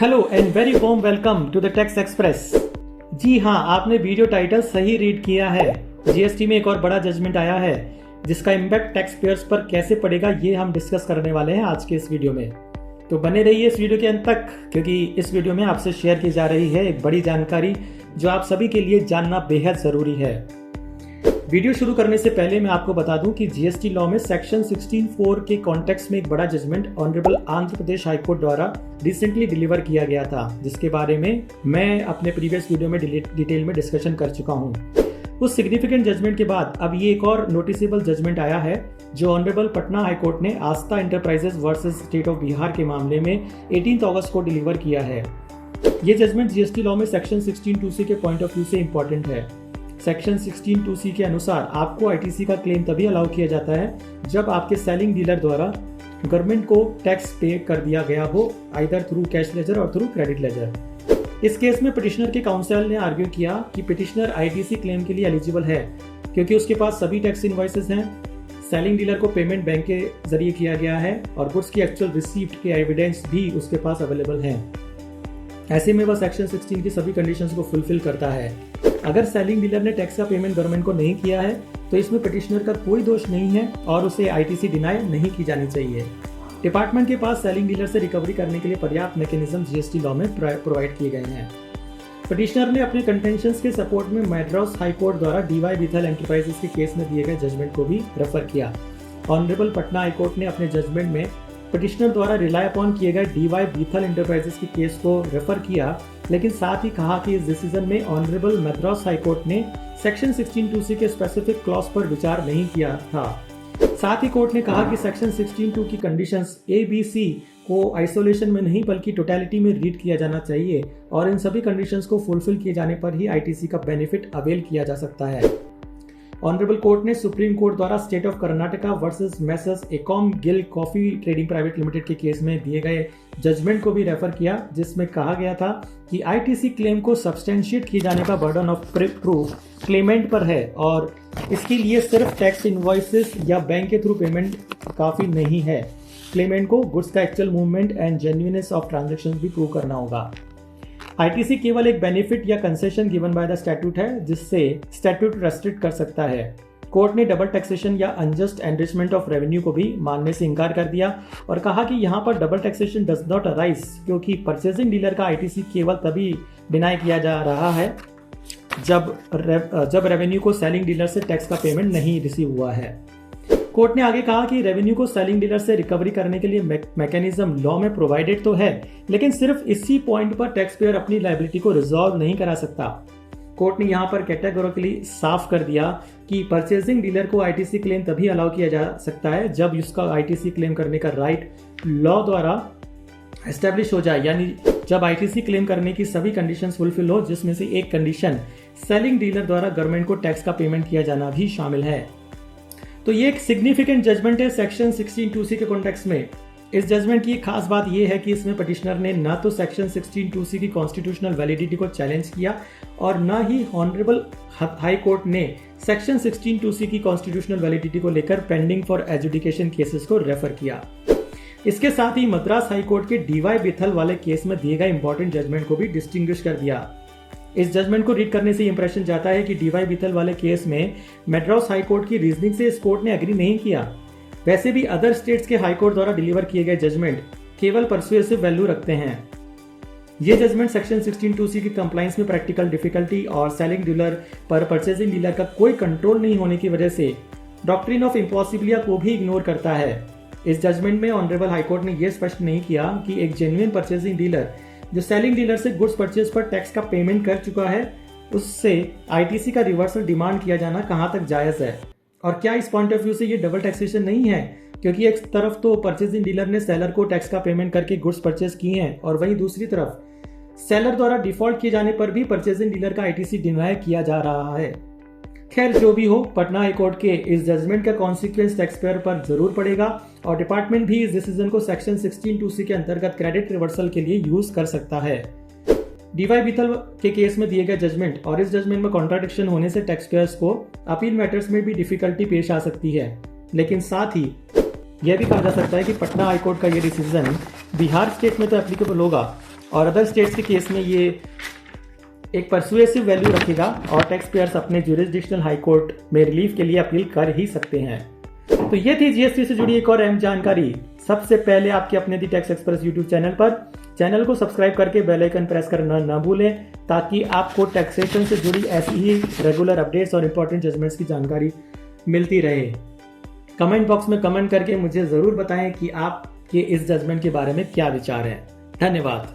Hello and very warm welcome to the tax express. जी हाँ, आपने वीडियो टाइटल सही रीड किया है। जीएसटी में एक और बड़ा जजमेंट आया है जिसका इम्पैक्ट टैक्स पेयर्स पर कैसे पड़ेगा ये हम डिस्कस करने वाले हैं आज के इस वीडियो में। तो बने रहिए इस वीडियो के अंत तक, क्योंकि इस वीडियो में आपसे शेयर की जा रही है एक बड़ी जानकारी जो आप सभी के लिए जानना बेहद जरूरी है। वीडियो शुरू करने से पहले मैं आपको बता दूं कि जीएसटी लॉ में सेक्शन 16(4) के कॉन्टेक्स्ट में एक बड़ा judgement honourable Andhra Pradesh high court द्वारा रिसेंटली डिलीवर किया गया था, जिसके बारे में मैं अपने प्रीवियस वीडियो में डिटेल में डिस्कशन कर चुका हूं। उस सिग्निफिकेंट जजमेंट के बाद अब ये एक और नोटिसेबल जजमेंट आया है जो ऑनरेबल पटना हाई कोर्ट ने Aastha enterprises versus state of Bihar के मामले में 18 अगस्त को डिलीवर किया है। ये जजमेंट जीएसटी लॉ में सेक्शन 16(2)(c) के पॉइंट ऑफ व्यू से इंपॉर्टेंट है। सेक्शन 16(2)(c) के अनुसार आपको आईटीसी का क्लेम तभी अलाउ किया जाता है जब आपके सेलिंग डीलर द्वारा गवर्नमेंट को टैक्स पे कर दिया गया हो, आइदर थ्रू कैश लेजर और थ्रू क्रेडिट लेजर। इस केस में पिटिशनर के काउंसिल ने आर्ग्यू किया कि पिटिशनर आईटीसी क्लेम के लिए एलिजिबल है क्योंकि उसके पास सभी टैक्स इनवॉइसेस हैं, सेलिंग डीलर को पेमेंट बैंक के जरिए किया गया है और गुड्स की एक्चुअल रिसीप्ट के एविडेंस भी उसके पास अवेलेबल हैं। ऐसे में वह सेक्शन 16 की सभी कंडीशंस को फुलफिल करता है। अगर सेलिंग डीलर ने टैक्स का पेमेंट गवर्नमेंट को नहीं किया है तो इसमें पिटिशनर का कोई दोष नहीं है और उसे आईटीसी डिनाई नहीं की जानी चाहिए। डिपार्टमेंट के पास सेलिंग डीलर से रिकवरी करने के लिए पर्याप्त मैकेनिज्म जीएसटी लॉ में प्रोवाइड किए गए हैं। पिटिशनर ने अपने कंटेंशंस के सपोर्ट में मद्रास हाई कोर्ट द्वारा डीवाई बीथल एंटरप्राइजेस के केस में दिए गए जजमेंट को भी रेफर किया। ऑनरेबल पटना हाई कोर्ट ने अपने जजमेंट में पिटिशनर द्वारा रिलाई अपॉन किए गए डीवाई बीथल एंटरप्राइजेस के केस को रेफर किया, लेकिन साथ ही कहा कि इस डिसीजन में ऑनरेबल मद्रास हाई कोर्ट ने सेक्शन 16(2)(c) के स्पेसिफिक क्लॉज पर विचार नहीं किया था। साथ ही कोर्ट ने कहा कि सेक्शन 16(2) की कंडीशंस ABC को आइसोलेशन में नहीं बल्कि टोटलिटी में रीड किया जाना चाहिए और इन सभी कंडीशंस को फुलफिल किए जाने पर ही आईटीसी का बेनिफिट अवेल किया जा सकता है। ऑनरेबल कोर्ट ने सुप्रीम कोर्ट द्वारा state of Karnataka versus messrs Ecom Gill coffee trading private limited के केस में दिए गए जजमेंट को भी रेफर किया, जिसमें कहा गया था कि आईटीसी क्लेम को सब्सटेंशिएट किए जाने का बर्डन ऑफ प्रूफ क्लेमेंट पर है और इसके लिए सिर्फ टैक्स इनवॉइसेस या बैंक के थ्रू पेमेंट काफी नहीं है। क्लेमेंट को गुड्स का actual movement and genuineness of transaction भी प्रूव करना होगा। आईटीसी केवल एक बेनिफिट या concession given by the statute है जिससे स्टैट्यूट रेस्ट्रिक्ट कर सकता है। कोर्ट ने डबल टैक्सेशन या अनजस्ट एनरिचमेंट ऑफ रेवेन्यू को भी मानने से इनकार कर दिया और कहा कि यहाँ पर double taxation does not arise क्योंकि परचेजिंग डीलर का आईटीसी केवल तभी डिनाई किया जा रहा है जब रेवेन्यू को सेलिंग डीलर से टैक्स का पेमेंट नहीं रिसीव हुआ है। कोर्ट ने आगे कहा कि रेवेन्यू को सेलिंग डीलर से रिकवरी करने के लिए मैकेनिज्म लॉ में प्रोवाइडेड तो है, लेकिन सिर्फ इसी पॉइंट पर टैक्स पेयर अपनी लायबिलिटी को रिजॉल्व नहीं करा सकता। कोर्ट ने यहाँ पर कैटेगोरिकली साफ कर दिया कि परचेजिंग डीलर को आईटीसी क्लेम तभी अलाउ किया जा सकता है जब उसका आईटीसी क्लेम करने का राइट लॉ द्वारा एस्टेब्लिश हो जाए, यानी जब आईटीसी क्लेम करने की सभी कंडीशंस फुलफिल हो, जिसमें से एक कंडीशन सेलिंग डीलर द्वारा गवर्नमेंट को टैक्स का पेमेंट किया जाना भी शामिल है। तो ये एक सिग्निफिकेंट जजमेंट है सेक्शन 16(2)(c) के कॉन्टेक्स्ट में। इस जजमेंट की खास बात यह है कि इसमें पिटिशनर ने न तो सेक्शन 16(2)(c) की कॉन्स्टिट्यूशनल वैलिडिटी को चैलेंज किया और न ही ऑनरेबल हाई कोर्ट ने सेक्शन 16(2)(c) की कॉन्स्टिट्यूशनल वैलिडिटी को लेकर पेंडिंग फॉर एजुडिकेशन केसेस को रेफर किया। इसके साथ ही मद्रास हाई कोर्ट के डीवाई बीथल वाले केस में दिए गए इंपॉर्टेंट जजमेंट को भी डिस्टिंग्विश कर दिया। इस जजमेंट को रीड करने से इंप्रेशन जाता है कि डीवाई बीथल वाले केस में मद्रास हाई कोर्ट की रीजनिंग से इस कोर्ट ने एग्री नहीं किया। वैसे भी अदर स्टेट्स के हाई कोर्ट द्वारा डिलीवर किए गए जजमेंट केवल परसुएसिव वैल्यू रखते हैं। ये जजमेंट सेक्शन 16(2)(c) की कंप्लायंस में प्रैक्टिकल डिफिकल्टी और सेलिंग डीलर पर परचेजिंग डीलर का कोई कंट्रोल नहीं होने की वजह से डॉक्ट्रिन ऑफ इम्पॉसिबिलिया को भी इग्नोर करता है। इस जजमेंट में ऑनरेबल हाई कोर्ट ने यह स्पष्ट नहीं किया कि एक जेन्युइन परचेजिंग डीलर जो सेलिंग डीलर से गुड्स परचेज पर टैक्स का पेमेंट कर चुका है उससे आईटीसी का रिवर्सल डिमांड किया जाना कहां तक जायज है और क्या इस पॉइंट ऑफ व्यू से ये डबल टैक्सेशन नहीं है, क्योंकि एक तरफ तो परचेजिंग डीलर ने सेलर को टैक्स का पेमेंट करके गुड्स परचेज किए हैं और वहीं दूसरी तरफ सेलर द्वारा डिफॉल्ट किए जाने पर भी परचेजिंग डीलर का आईटीसी डिनाई किया जा रहा है। खैर जो भी हो, पटना हाई कोर्ट के इस जजमेंट का कॉन्सिक्वेंस टैक्स पेयर पर जरूर पड़ेगा और डिपार्टमेंट भी इस डिसीजन को सेक्शन 16(2)(c) के अंतर्गत क्रेडिट रिवर्सल के लिए यूज कर सकता है। डीवाई बीथल के केस में दिए गए जजमेंट और इस जजमेंट में कॉन्ट्राडिक्शन होने से टैक्स पेयर्स को अपील मैटर्स में भी डिफिकल्टी पेश आ सकती है, लेकिन साथ ही यह भी कहा जा सकता है कि पटना हाई कोर्ट का यह डिसीजन बिहार स्टेट में तो एप्लीकेबल होगा और अदर स्टेट्स के केस में ये एक परसुएसिव वैल्यू रखेगा और टैक्स पेयर्स अपने ज्यूरिसडिक्शनल हाई कोर्ट में रिलीफ के लिए अपील कर ही सकते हैं। तो ये थी जीएसटी से जुड़ी एक और अहम जानकारी। सबसे पहले आपके अपने the tax express YouTube channel पर चैनल को सब्सक्राइब करके बेल आइकन प्रेस करना ना भूलें, ताकि आपको टैक्सेशन से जुड़ी ऐसी ही रेगुलर अपडेट्स और इंपॉर्टेंट जजमेंट्स की जानकारी मिलती रहे। कमेंट बॉक्स में कमेंट करके मुझे ज़रूर बताएं कि आपके इस जजमेंट के बारे में क्या विचार है। धन्यवाद।